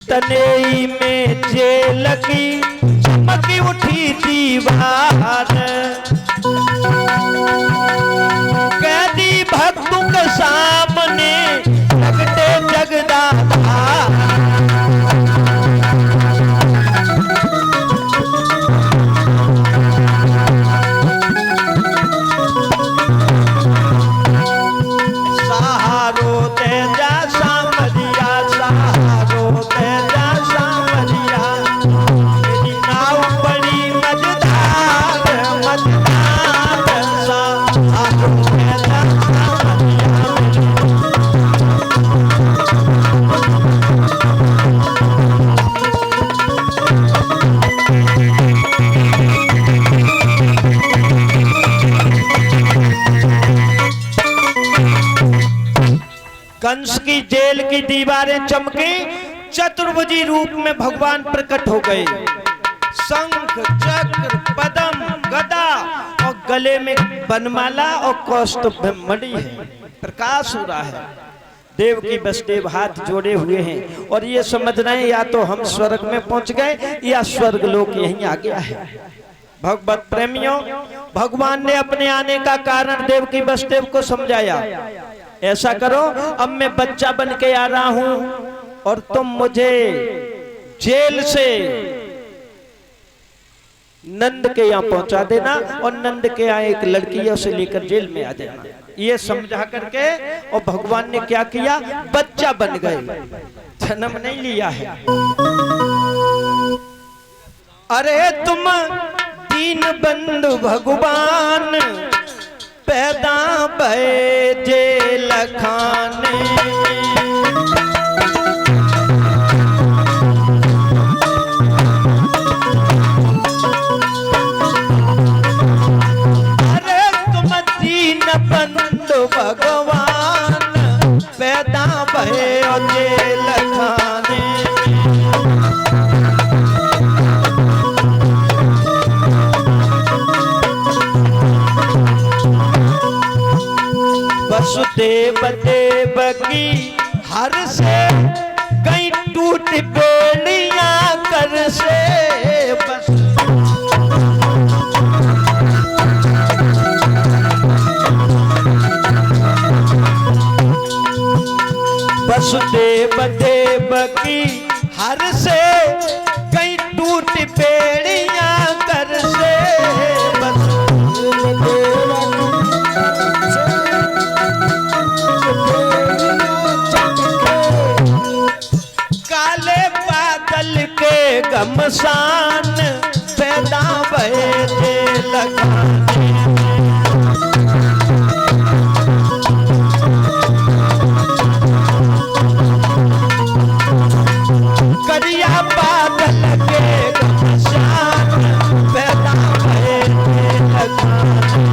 तनेई में जेल की चमकी उठी दीवार, कैदी भक्तों के सामने लगते जगदाधार। सहारो दे जा सांवरिया, सहारो दे जा सांवरिया, तेरी नाव बड़ी मजेदार मजेदार। सहारो दे जा कंस की जेल की दीवारें चमकी, चतुर्भुजी रूप में भगवान प्रकट हो गए। शंख चक्र पद्म गदा और गले में बनमाला और कौस्तुभ मणि है, प्रकाश हो रहा है। देव की वसुदेव हाथ जोड़े हुए हैं और ये समझ रहे हैं या तो हम स्वर्ग में पहुंच गए या स्वर्ग लोक यहीं आ गया है। भगवत प्रेमियों, भगवान ने अपने आने का कारण देव की वसुदेव को समझाया। ऐसा करो, अब मैं बच्चा बन के आ रहा हूं और तुम मुझे जेल से नंद के यहाँ पहुंचा देना और नंद के यहाँ एक लड़की है उसे लेकर जेल में आ जाना। ये समझा करके और भगवान ने क्या किया, बच्चा बन गए, जन्म नहीं लिया है। अरे तुम दीन बंधु भगवान पैदा भये जेल खाने, अरे तुम दीन बंधु भगवान पैदा भये जेल खाने। वसुदेव देव की हर से कई टूट बेड़ियां कर से, वसुदेव देव की हर से कई टूट बेड़ियां कर से। घमसान पैदा भये जेल खाने, करिया बादल के घमसान पैदा भये जेल खाने।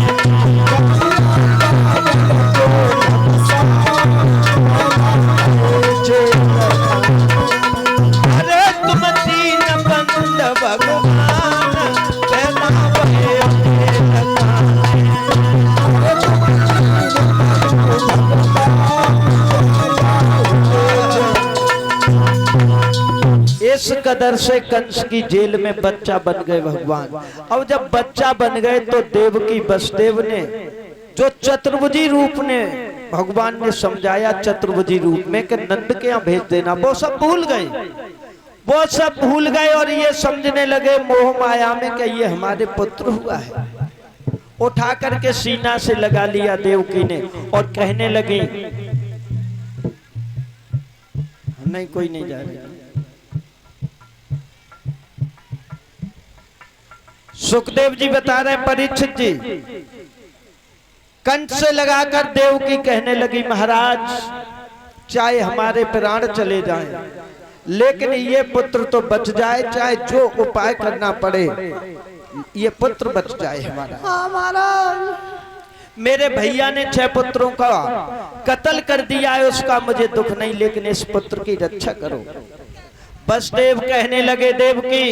अरे तुम दीन बंद भगवान पैदा भये जेल खाने। इस कदर से कंस की जेल में बच्चा बन गए भगवान। अब जब बच्चा बन गए तो देव की वसुदेव ने जो चतुर्भुजी रूप ने भगवान ने समझाया चतुर्भुजी रूप में कि नंद के यहाँ भेज देना, वो सब भूल गए। वो सब भूल गए और ये समझने लगे मोह माया में कि ये हमारे पुत्र हुआ है। उठा करके सीना से लगा लिया देवकी ने और कहने लगी, नहीं कोई नहीं जा रहा। सुखदेव जी बता रहे परीक्षित जी, कंठ से लगाकर देवकी कहने लगी, महाराज चाहे हमारे प्राण चले जाएं, लेकिन ये पुत्र तो बच जाए, चाहे जो उपाय करना पड़े ये पुत्र बच जाए हमारा। मेरे भैया ने 6 पुत्रों का कत्ल कर दिया है, उसका मुझे दुख नहीं, लेकिन इस पुत्र की रक्षा करो। वसुदेव कहने लगे देवकी,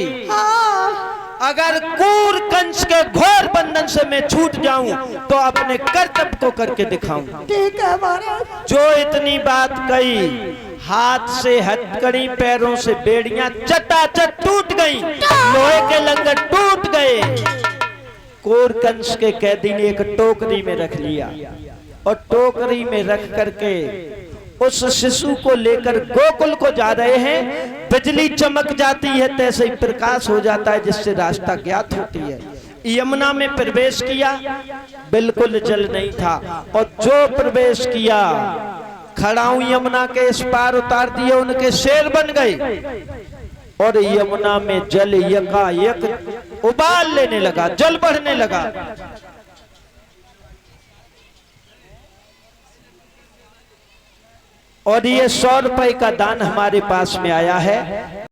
अगर क्रूर कंस के घोर बंधन से मैं छूट जाऊं तो अपने कर्तव्य को करके दिखाऊं। ठीक है महाराज। जो इतनी बात कही, हाथ से हथकड़ी, पैरों से बेड़ियां चटाचट टूट गई, लोहे के लंगर टूट गए। कोर कंस के कैदी ने एक टोकरी में रख लिया और टोकरी में रख करके उस शिशु को लेकर गोकुल को जा रहे हैं। बिजली चमक जाती है, तैसे ही प्रकाश हो जाता है जिससे रास्ता ज्ञात होती है। यमुना में प्रवेश किया, बिल्कुल जल नहीं था, और जो प्रवेश किया खड़ाऊ यमुना के इस पार उतार दिए, उनके शेर बन गए और यमुना में जल यकायक उबाल लेने लगा, जल बढ़ने लगा। और ये 100 रुपए का दान हमारे पास में आया है।